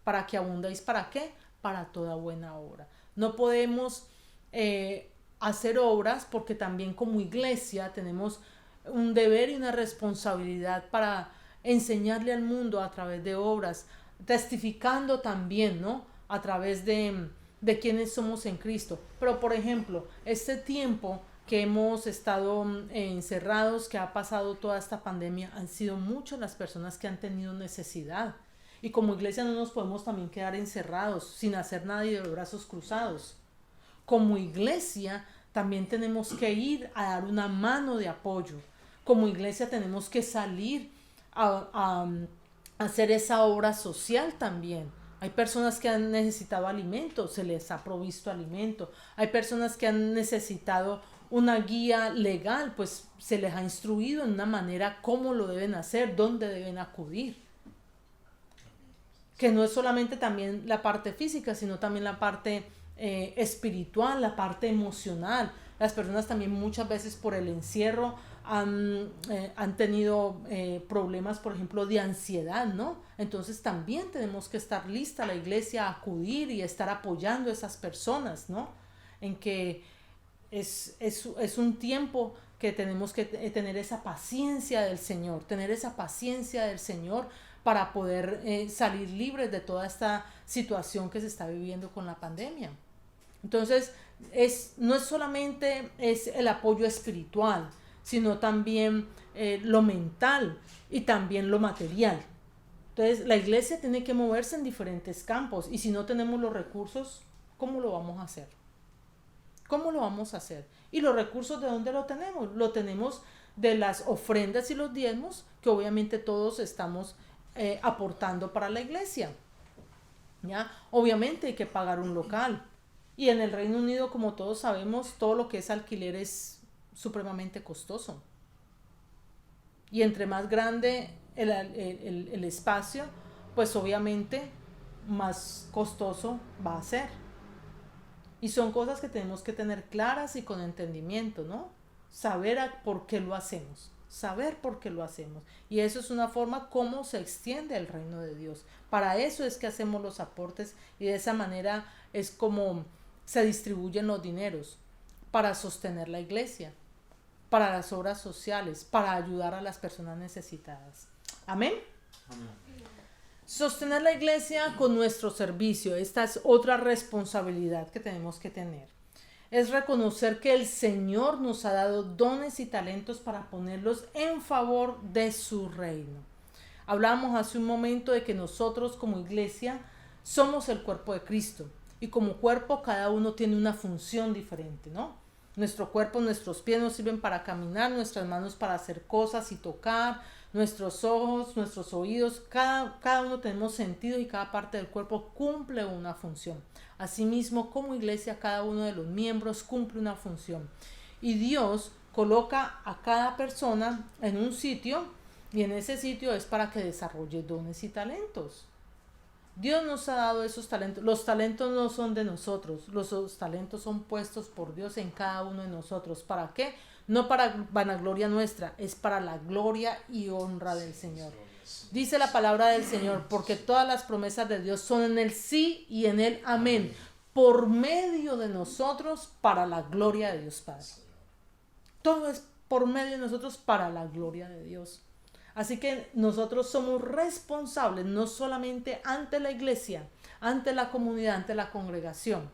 ¿Para que abundéis? ¿Para qué? Para toda buena obra. No podemos hacer obras porque también como iglesia tenemos un deber y una responsabilidad para enseñarle al mundo a través de obras, testificando también, ¿no? A través de de quiénes somos en Cristo. Pero por ejemplo, este tiempo que hemos estado encerrados, que ha pasado toda esta pandemia, han sido muchas las personas que han tenido necesidad. Y como iglesia no nos podemos también quedar encerrados sin hacer nada y de brazos cruzados. Como iglesia también tenemos que ir a dar una mano de apoyo. Como iglesia tenemos que salir a hacer esa obra social también. Hay personas que han necesitado alimento, se les ha provisto alimento. Hay personas que han necesitado una guía legal, pues se les ha instruido en una manera cómo lo deben hacer, dónde deben acudir. Que no es solamente también la parte física, sino también la parte espiritual, la parte emocional. Las personas también muchas veces por el encierro han tenido problemas, por ejemplo, de ansiedad, ¿no? Entonces también tenemos que estar lista la iglesia a acudir y estar apoyando a esas personas, ¿no? En que es un tiempo que tenemos que tener esa paciencia del Señor, para poder salir libres de toda esta situación que se está viviendo con la pandemia. Entonces, no es solamente el apoyo espiritual, sino también lo mental y también lo material. Entonces, la iglesia tiene que moverse en diferentes campos y si no tenemos los recursos, ¿cómo lo vamos a hacer? ¿Cómo lo vamos a hacer? ¿Y los recursos de dónde lo tenemos? Lo tenemos de las ofrendas y los diezmos, que obviamente todos estamos aportando para la iglesia. ¿Ya? Obviamente hay que pagar un local. Y en el Reino Unido, como todos sabemos, todo lo que es alquiler es supremamente costoso. Y entre más grande el espacio, pues obviamente más costoso va a ser. Y son cosas que tenemos que tener claras y con entendimiento, ¿no? Saber por qué lo hacemos. Y eso es una forma como se extiende el reino de Dios. Para eso es que hacemos los aportes y de esa manera es como se distribuyen los dineros para sostener la iglesia, para las obras sociales, para ayudar a las personas necesitadas. Amén. Amén. Sostener la iglesia con nuestro servicio. Esta es otra responsabilidad que tenemos que tener. Es reconocer que el Señor nos ha dado dones y talentos para ponerlos en favor de su reino. Hablábamos hace un momento de que nosotros como iglesia somos el cuerpo de Cristo y como cuerpo cada uno tiene una función diferente, ¿no? Nuestro cuerpo, nuestros pies nos sirven para caminar, nuestras manos para hacer cosas y tocar, nuestros ojos, nuestros oídos, cada uno tenemos sentido y cada parte del cuerpo cumple una función. Asimismo, como iglesia, cada uno de los miembros cumple una función. Y Dios coloca a cada persona en un sitio y en ese sitio es para que desarrolle dones y talentos. Dios nos ha dado esos talentos. Los talentos no son de nosotros. Los talentos son puestos por Dios en cada uno de nosotros. ¿Para qué? No para vanagloria nuestra, es para la gloria y honra del Señor. Dice la palabra del Señor, porque todas las promesas de Dios son en el sí y en el amén, por medio de nosotros para la gloria de Dios Padre. Todo es por medio de nosotros para la gloria de Dios. Así que nosotros somos responsables no solamente ante la iglesia, ante la comunidad, ante la congregación,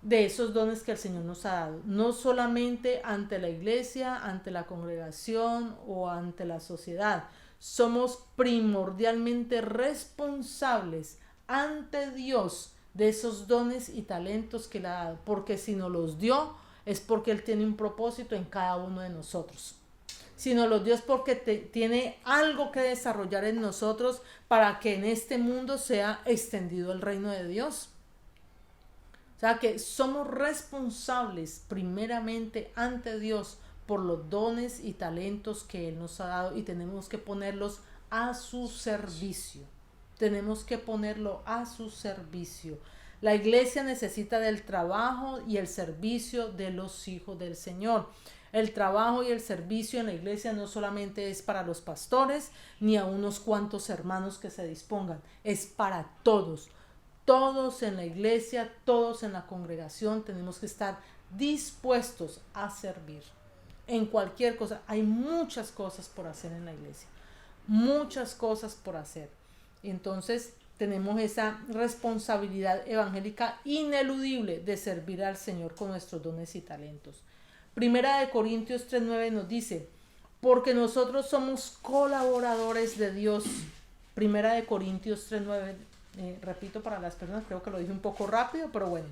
de esos dones que el Señor nos ha dado, no solamente ante la iglesia, ante la congregación o ante la sociedad. Somos primordialmente responsables ante Dios de esos dones y talentos que Él ha dado, porque si nos los dio es porque Él tiene un propósito en cada uno de nosotros. Si nos los dio es porque tiene algo que desarrollar en nosotros para que en este mundo sea extendido el reino de Dios. O sea que somos responsables primeramente ante Dios por los dones y talentos que Él nos ha dado y tenemos que ponerlos a su servicio. Tenemos que ponerlo a su servicio. La iglesia necesita del trabajo y el servicio de los hijos del Señor. El trabajo y el servicio en la iglesia no solamente es para los pastores ni a unos cuantos hermanos que se dispongan, es para todos. Todos en la iglesia, todos en la congregación tenemos que estar dispuestos a servir. En cualquier cosa, hay muchas cosas por hacer en la iglesia. Muchas cosas por hacer. Entonces, tenemos esa responsabilidad evangélica ineludible de servir al Señor con nuestros dones y talentos. Primera de Corintios 3:9 nos dice, porque nosotros somos colaboradores de Dios. Primera de Corintios 3:9, repito para las personas, creo que lo dije un poco rápido, pero bueno.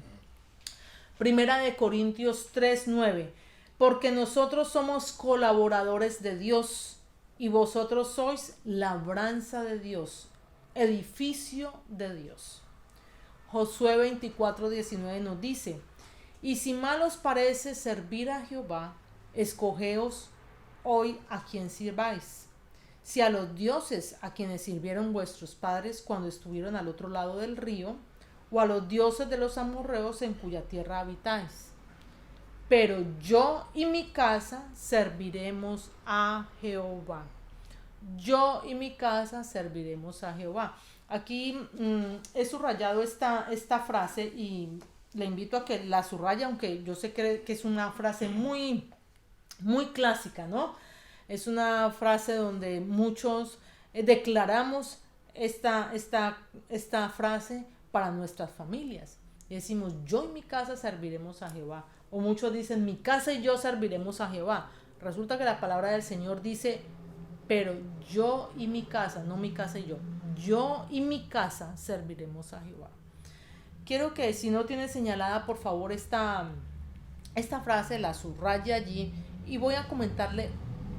Primera de Corintios 3:9, porque nosotros somos colaboradores de Dios y vosotros sois labranza de Dios, edificio de Dios. Josué 24:19 nos dice, y si mal os parece servir a Jehová, escogeos hoy a quien sirváis, si a los dioses a quienes sirvieron vuestros padres cuando estuvieron al otro lado del río, o a los dioses de los amorreos en cuya tierra habitáis. Pero yo y mi casa serviremos a Jehová. Yo y mi casa serviremos a Jehová. Aquí he subrayado esta frase y le invito a que la subraye, aunque yo sé que es una frase muy, muy clásica, ¿no? Es una frase donde muchos declaramos esta frase para nuestras familias. Y decimos, yo y mi casa serviremos a Jehová. O muchos dicen, mi casa y yo serviremos a Jehová. Resulta que la palabra del Señor dice, pero yo y mi casa, no mi casa y yo y mi casa serviremos a Jehová. Quiero que si no tiene señalada, por favor, esta frase la subraye allí y voy a comentarle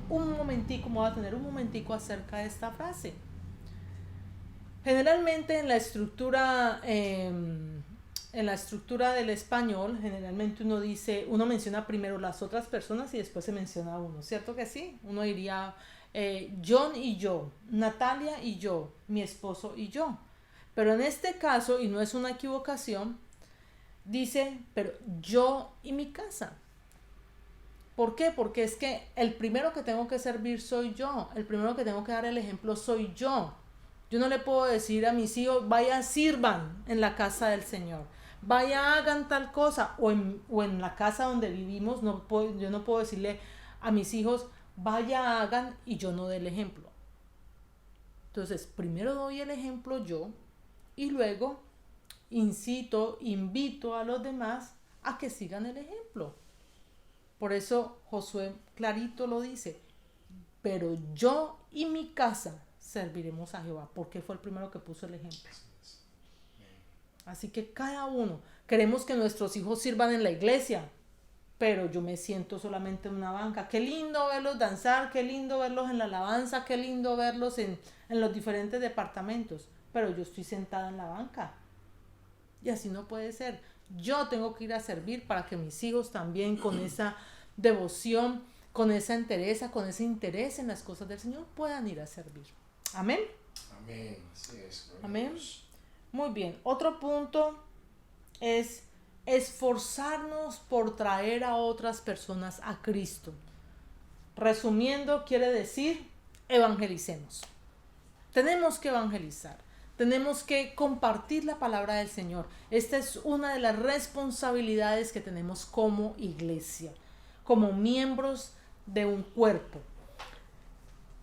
voy a tener un momentico acerca de esta frase. Generalmente en la estructura del español, generalmente uno menciona primero las otras personas y después se menciona a uno, ¿cierto que sí? Uno diría John y yo, Natalia y yo, mi esposo y yo. Pero en este caso, y no es una equivocación, dice, pero yo y mi casa. ¿Por qué? Porque es que el primero que tengo que servir soy yo, el primero que tengo que dar el ejemplo soy yo. Yo no le puedo decir a mis hijos, vaya, sirvan en la casa del Señor, vaya, hagan tal cosa, o en la casa donde vivimos, yo no puedo decirle a mis hijos, vaya, hagan, y yo no dé el ejemplo. Entonces, primero doy el ejemplo yo, y luego invito a los demás a que sigan el ejemplo. Por eso Josué clarito lo dice, pero yo y mi casa serviremos a Jehová, porque fue el primero que puso el ejemplo. Así que cada uno, queremos que nuestros hijos sirvan en la iglesia, pero yo me siento solamente en una banca. Qué lindo verlos danzar, qué lindo verlos en la alabanza, qué lindo verlos en los diferentes departamentos, pero yo estoy sentada en la banca. Y así no puede ser. Yo tengo que ir a servir para que mis hijos también con esa devoción, con esa entereza, con ese interés en las cosas del Señor puedan ir a servir. Amén. Amén. Así es. Amén. Muy bien. Otro punto es esforzarnos por traer a otras personas a Cristo. Resumiendo, quiere decir evangelicemos. Tenemos que evangelizar. Tenemos que compartir la palabra del Señor. Esta es una de las responsabilidades que tenemos como iglesia, como miembros de un cuerpo.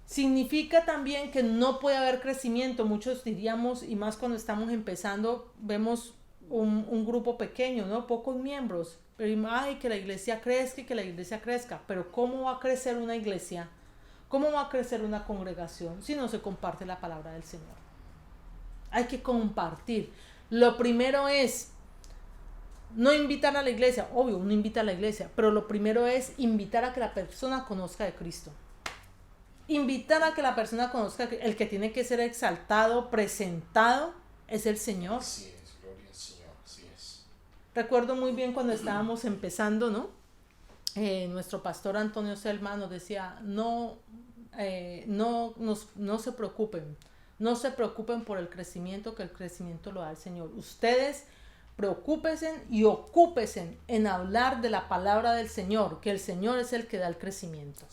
Significa también que no puede haber crecimiento. Muchos diríamos, y más cuando estamos empezando, vemos un grupo pequeño, ¿no? Pocos miembros. Pero ay, que la iglesia crezca y que la iglesia crezca. Pero ¿cómo va a crecer una iglesia? ¿Cómo va a crecer una congregación si no se comparte la palabra del Señor? Hay que compartir. Lo primero es no invitar a la iglesia. Obvio, uno invita a la iglesia, pero lo primero es invitar a que la persona conozca de Cristo. Invitar a que la persona conozca que el que tiene que ser exaltado, presentado, es el Señor. Así es, gloria al Señor, así es. Recuerdo muy bien cuando estábamos empezando, ¿no? Nuestro pastor Antonio Selma nos decía, no se preocupen. No se preocupen por el crecimiento, que el crecimiento lo da el Señor. Ustedes preocúpense y ocúpense en hablar de la palabra del Señor, que el Señor es el que da el crecimiento.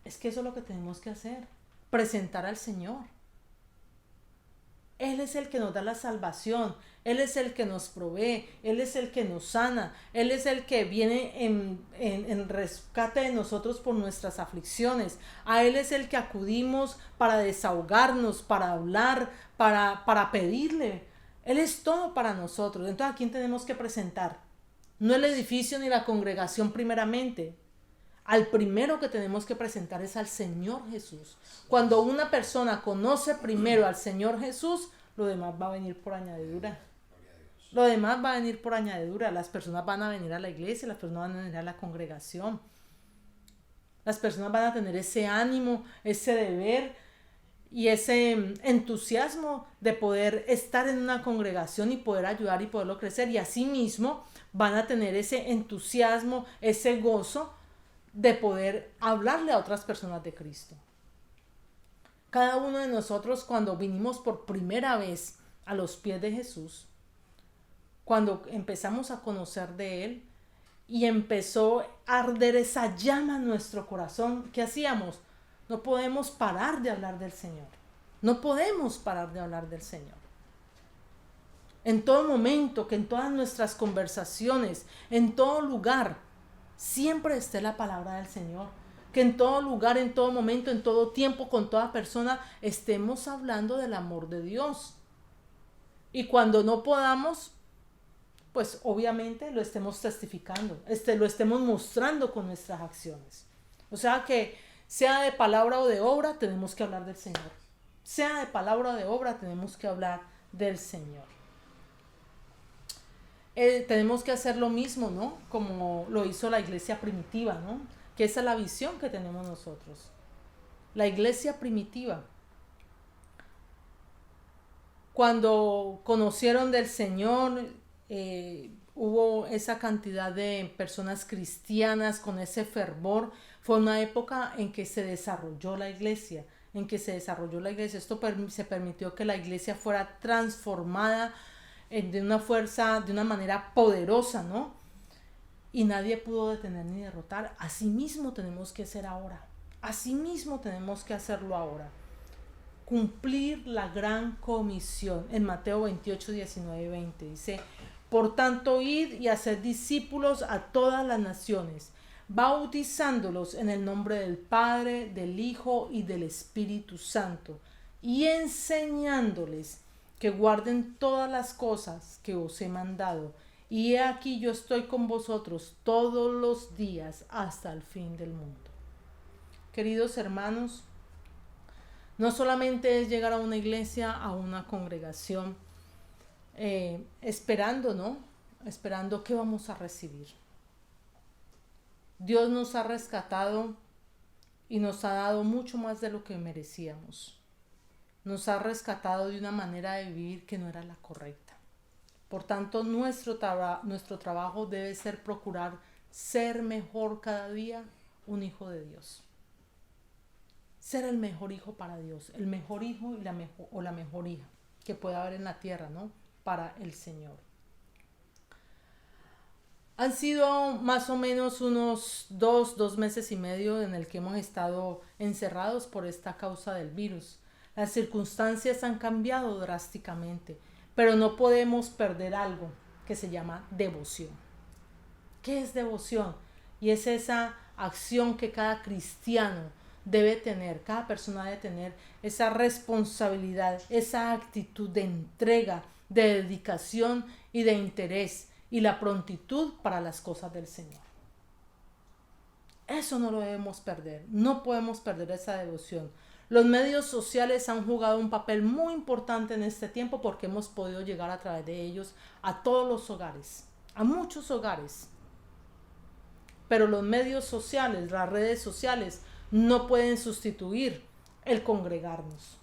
Es que eso es lo que tenemos que hacer, presentar al Señor. Él es el que nos da la salvación, Él es el que nos provee, Él es el que nos sana, Él es el que viene en rescate de nosotros por nuestras aflicciones. A Él es el que acudimos para desahogarnos, para hablar, para pedirle. Él es todo para nosotros. Entonces, ¿a quién tenemos que presentar? No el edificio ni la congregación primeramente. Al primero que tenemos que presentar es al Señor Jesús. Cuando una persona conoce primero al Señor Jesús, lo demás va a venir por añadidura. Lo demás va a venir por añadidura. Las personas van a venir a la iglesia, las personas van a venir a la congregación. Las personas van a tener ese ánimo, ese deber y ese entusiasmo de poder estar en una congregación y poder ayudar y poderlo crecer. Y asimismo van a tener ese entusiasmo, ese gozo de poder hablarle a otras personas de Cristo. Cada uno de nosotros, cuando vinimos por primera vez a los pies de Jesús, cuando empezamos a conocer de Él y empezó a arder esa llama en nuestro corazón, ¿qué hacíamos? No podemos parar de hablar del Señor. No podemos parar de hablar del Señor. En todo momento, que en todas nuestras conversaciones, en todo lugar, siempre esté la palabra del Señor. Que en todo lugar, en todo momento, en todo tiempo, con toda persona, estemos hablando del amor de Dios. Y cuando no podamos, pues obviamente lo estemos testificando, lo estemos mostrando con nuestras acciones. O sea que sea de palabra o de obra, tenemos que hablar del Señor. Sea de palabra o de obra, tenemos que hablar del Señor. Tenemos que hacer lo mismo, ¿no? Como lo hizo la iglesia primitiva, ¿no? Que esa es la visión que tenemos nosotros. La iglesia primitiva. Cuando conocieron del Señor, hubo esa cantidad de personas cristianas con ese fervor. Fue una época en que se desarrolló la iglesia, Esto se permitió que la iglesia fuera transformada de una manera poderosa, ¿no? Y nadie pudo detener ni derrotar. Así mismo tenemos que hacer ahora. Así mismo tenemos que hacerlo ahora. Cumplir la gran comisión. En Mateo 28, 19 y 20 dice: por tanto, id y haced discípulos a todas las naciones, bautizándolos en el nombre del Padre, del Hijo y del Espíritu Santo, y enseñándoles que guarden todas las cosas que os he mandado. Y he aquí yo estoy con vosotros todos los días hasta el fin del mundo. Queridos hermanos, no solamente es llegar a una iglesia, a una congregación, esperando, ¿no? Esperando qué vamos a recibir. Dios nos ha rescatado y nos ha dado mucho más de lo que merecíamos. Nos ha rescatado de una manera de vivir que no era la correcta. Por tanto, nuestro trabajo debe ser procurar ser mejor cada día un hijo de Dios. Ser el mejor hijo para Dios, el mejor hijo y la mejor hija que pueda haber en la tierra, ¿no? Para el Señor. Han sido más o menos unos dos meses y medio en el que hemos estado encerrados por esta causa del virus. Las circunstancias han cambiado drásticamente, pero no podemos perder algo que se llama devoción. ¿Qué es devoción? Y es esa acción que cada cristiano debe tener, cada persona debe tener, esa responsabilidad, esa actitud de entrega, de dedicación y de interés, y la prontitud para las cosas del Señor. Eso no lo debemos perder, no podemos perder esa devoción. Los medios sociales han jugado un papel muy importante en este tiempo porque hemos podido llegar a través de ellos a todos los hogares, a muchos hogares. Pero los medios sociales, las redes sociales, no pueden sustituir el congregarnos.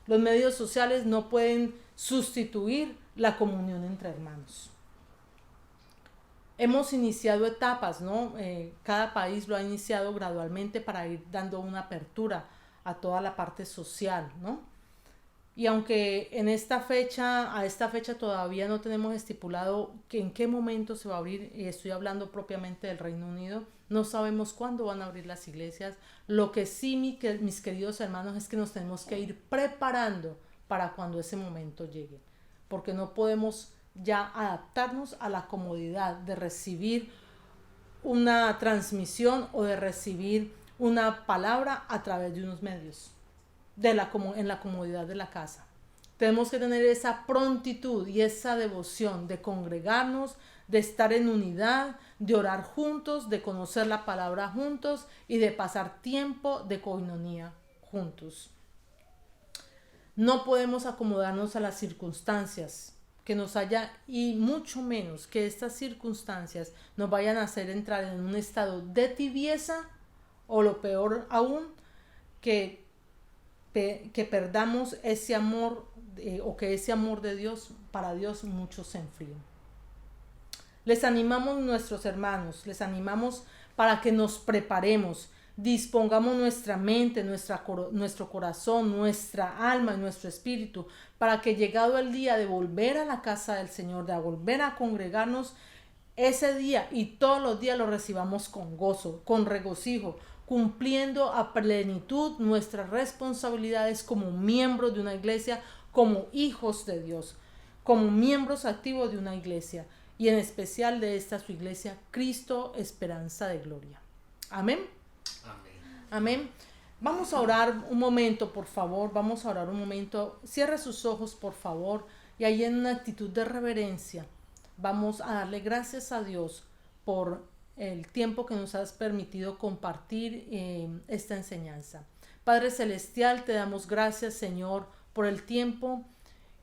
Los medios sociales no pueden sustituir la comunión entre hermanos. Hemos iniciado etapas, ¿no? Cada país lo ha iniciado gradualmente para ir dando una apertura a toda la parte social, ¿no? Y aunque a esta fecha todavía no tenemos estipulado que en qué momento se va a abrir, y estoy hablando propiamente del Reino Unido, no sabemos cuándo van a abrir las iglesias. Lo que sí, mis queridos hermanos, es que nos tenemos que ir preparando para cuando ese momento llegue. Porque no podemos ya adaptarnos a la comodidad de recibir una transmisión o de recibir una palabra a través de unos medios, en la comodidad de la casa. Tenemos que tener esa prontitud y esa devoción de congregarnos, de estar en unidad, de orar juntos, de conocer la palabra juntos y de pasar tiempo de coinonía juntos. No podemos acomodarnos a las circunstancias que nos haya, y mucho menos que estas circunstancias nos vayan a hacer entrar en un estado de tibieza, o lo peor aún, que perdamos ese amor, o que ese amor de Dios, para Dios, muchos se enfríen. Les animamos, nuestros hermanos, les animamos para que nos preparemos, dispongamos nuestra mente, nuestro corazón, nuestra alma y nuestro espíritu, para que llegado el día de volver a la casa del Señor, de volver a congregarnos, ese día y todos los días lo recibamos con gozo, con regocijo, cumpliendo a plenitud nuestras responsabilidades como miembros de una iglesia, como hijos de Dios, como miembros activos de una iglesia, y en especial de esta su iglesia, Cristo Esperanza de Gloria. Amén. Amén. Amén. Vamos a orar un momento, por favor. Vamos a orar un momento. Cierre sus ojos, por favor. Y ahí en una actitud de reverencia, vamos a darle gracias a Dios por el tiempo que nos has permitido compartir esta enseñanza. Padre Celestial, te damos gracias, Señor, por el tiempo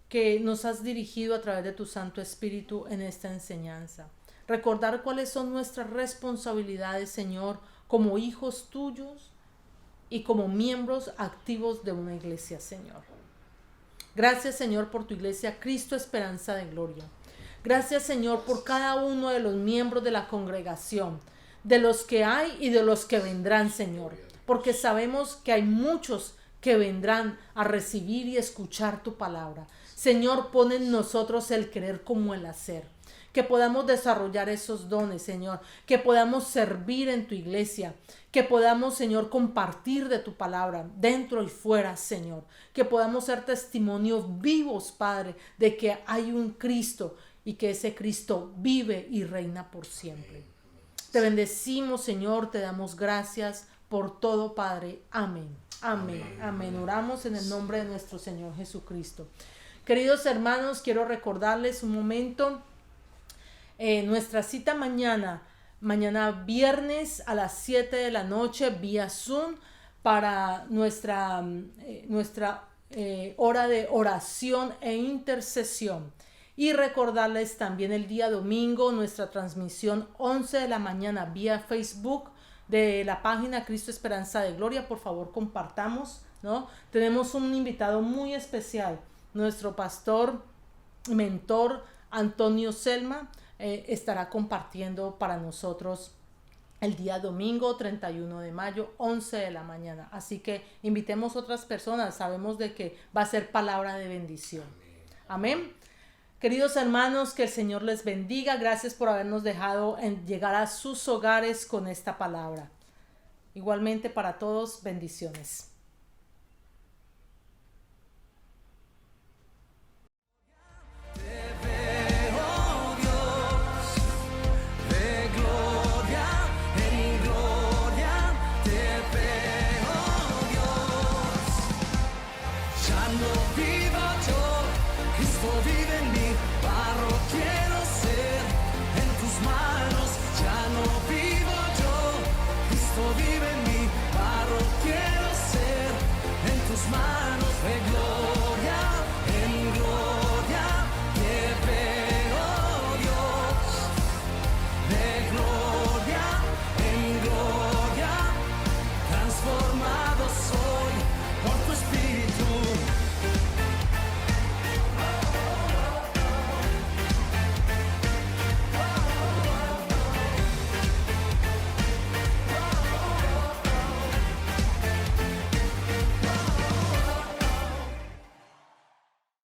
que nos has dirigido a través de tu Santo Espíritu en esta enseñanza. Recordar cuáles son nuestras responsabilidades, Señor, como hijos tuyos y como miembros activos de una iglesia, Señor. Gracias, Señor, por tu iglesia, Cristo Esperanza de Gloria. Gracias, Señor, por cada uno de los miembros de la congregación, de los que hay y de los que vendrán, Señor, porque sabemos que hay muchos que vendrán a recibir y escuchar tu palabra. Señor, pon en nosotros el querer como el hacer, que podamos desarrollar esos dones, Señor, que podamos servir en tu iglesia, que podamos, Señor, compartir de tu palabra dentro y fuera, Señor, que podamos ser testimonios vivos, Padre, de que hay un Cristo y que ese Cristo vive y reina por siempre. Te bendecimos, Señor, te damos gracias por todo, Padre. Amén. Amén. Amén. Oramos en el nombre de nuestro Señor Jesucristo. Queridos hermanos, quiero recordarles un momento nuestra cita mañana viernes a las 7 de la noche vía Zoom para nuestra hora de oración e intercesión. Y recordarles también el día domingo nuestra transmisión 11 de la mañana vía Facebook de la página Cristo Esperanza de Gloria. Por favor, compartamos, ¿no? Tenemos un invitado muy especial, nuestro pastor, mentor Antonio Selma, estará compartiendo para nosotros el día domingo 31 de mayo, 11 de la mañana. Así que invitemos otras personas, sabemos de que va a ser palabra de bendición. Amén. Queridos hermanos, que el Señor les bendiga. Gracias por habernos dejado llegar a sus hogares con esta palabra. Igualmente para todos, bendiciones. Transformado soy.